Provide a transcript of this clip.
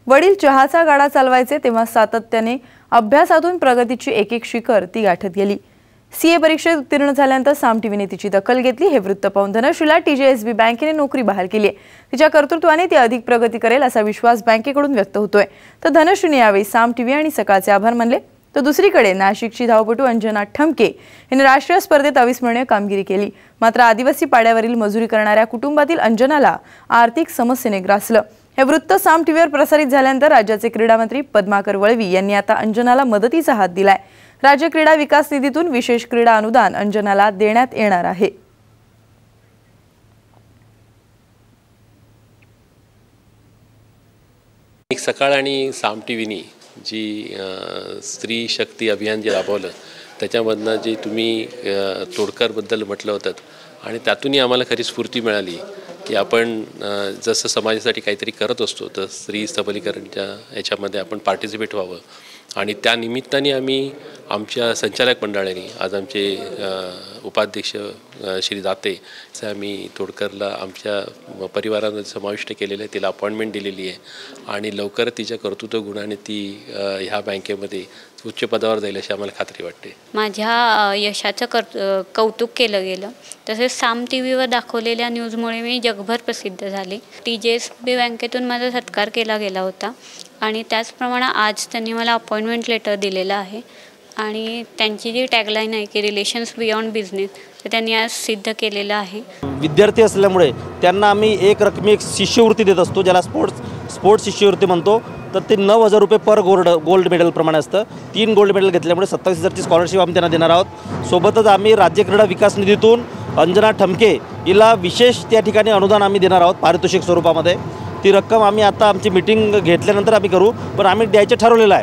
वडील चहाचा गाडा चालवायचे तेव्हा सातत्याने अभ्यासातून प्रगतीची एक शिखर ती गाठत गेली। सीए परीक्षेत उत्तीर्ण झाल्यानंतर साम टीव्हीने तिची दखल घेतली। हे वृत्त पाहून धनश्रीला टीजेएसबी बँकेने नोकरी बहाल केली आहे। तिच्या कर्तृत्वाने ती अधिक प्रगती करेल असा विश्वास बँकेकडून व्यक्त होतोय। तर धनश्रीने यावेळी साम टीव्ही आणि सकाळचे आभार मानले। तर दुसरीकडे नाशिकची धावपटू अंजना ठमके हिने राष्ट्रीय स्पर्धेत अविस्मरणीय कामगिरी केली। मात्र आदिवासी पाड्यावरील मजुरी करणाऱ्या कुटुंबातील अंजनाला आर्थिक समस्येने ग्रासलं। हे वृत्त साम टीव्हीवर प्रसारित झाल्यानंतर राज्याचे क्रीडा मंत्री पद्माकर वळवी यांनी आता अंजनाला मदतीचा हात दिलाय। राज्य क्रीडा विकास निधीतून विशेष क्रीडा अनुदान अंजनाला देण्यात येणार आहे। सकाळ आणि साम टीव्हीनी जी स्त्री शक्ती अभियान जे राबवलं त्याच्यामधनं जे तुम्ही तोडकरबद्दल म्हटलं होतं आणि त्यातूनही आम्हाला खरी स्फूर्ती मिळाली की आपण जसं समाजासाठी काहीतरी करत असतो तर स्त्री सबलीकरणच्या याच्यामध्ये आपण पार्टिसिपेट व्हावं। आणि त्या निमित्ताने आम्ही आमच्या संचालक मंडळाने आज आमचे उपाध्यक्ष श्री दाते आम्ही तोडकरला आमच्या परिवारामध्ये समाविष्ट केलेलं आहे। तिला अपॉइंटमेंट दिलेली आहे आणि लवकर तिच्या कर्तृत्व गुणाने ती ह्या बँकेमध्ये उच्च पदावर जाईल अशी आम्हाला खात्री वाटते। माझ्या यशाचं कौतुक केलं गेलं। तसेच साम टीव्हीवर दाखवलेल्या न्यूजमुळे मी जगभर प्रसिद्ध झाले। टीजेएसबी बँकेतून माझा सत्कार केला गेला होता आणि त्याचप्रमाणे आज त्यांनी मला अपॉइंटमेंट लेटर दिलेलं आहे आणि त्यांची जी टॅगलाईन आहे की रिलेशन्स बियॉन्ड बिझनेस ते त्यांनी आज सिद्ध केलेलं आहे। विद्यार्थी असल्यामुळे त्यांना आम्ही एक रकमी शिष्यवृत्ती देत असतो, ज्याला स्पोर्ट्स शिष्यवृत्ती म्हणतो। तर ते 9,000 रुपये पर गोल्ड मेडल प्रमाणे असतं। 3 गोल्ड मेडल घेतल्यामुळे 27,000ची स्कॉलरशिप आम्ही त्यांना देणार आहोत। सोबतच आम्ही राज्य क्रीडा विकास निधीतून अंजना ठमके हिला विशेष त्या ठिकाणी अनुदान आम्ही देणार आहोत पारितोषिक स्वरूपामध्ये। ती रक्कम आम्ही आता आमची मीटिंग घेतल्यानंतर आम्ही करू, पण आम्ही द्यायचं ठरवलेलं आहे।